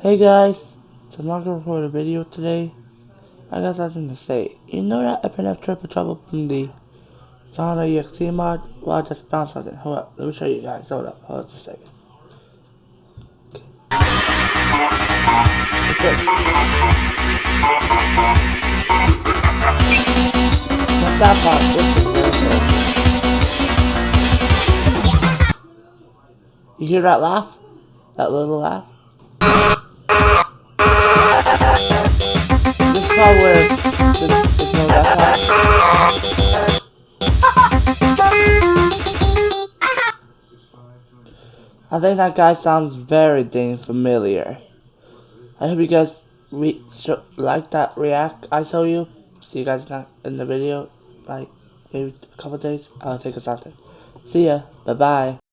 Hey guys, so I'm not gonna record a video today. I got something to say. You know that FNF Triple Trouble from the Sonic EXE mod? Well, I just found something. Hold up, let me show you guys. Hold up a second. What's this? Not that part. This is very cool. You hear that laugh? That little laugh? This is probably where there's no that part. I think that guy sounds very dang familiar. I hope you guys like that react I show you. See you guys in the video, like maybe a couple days. I'll take a something. See ya. Bye bye.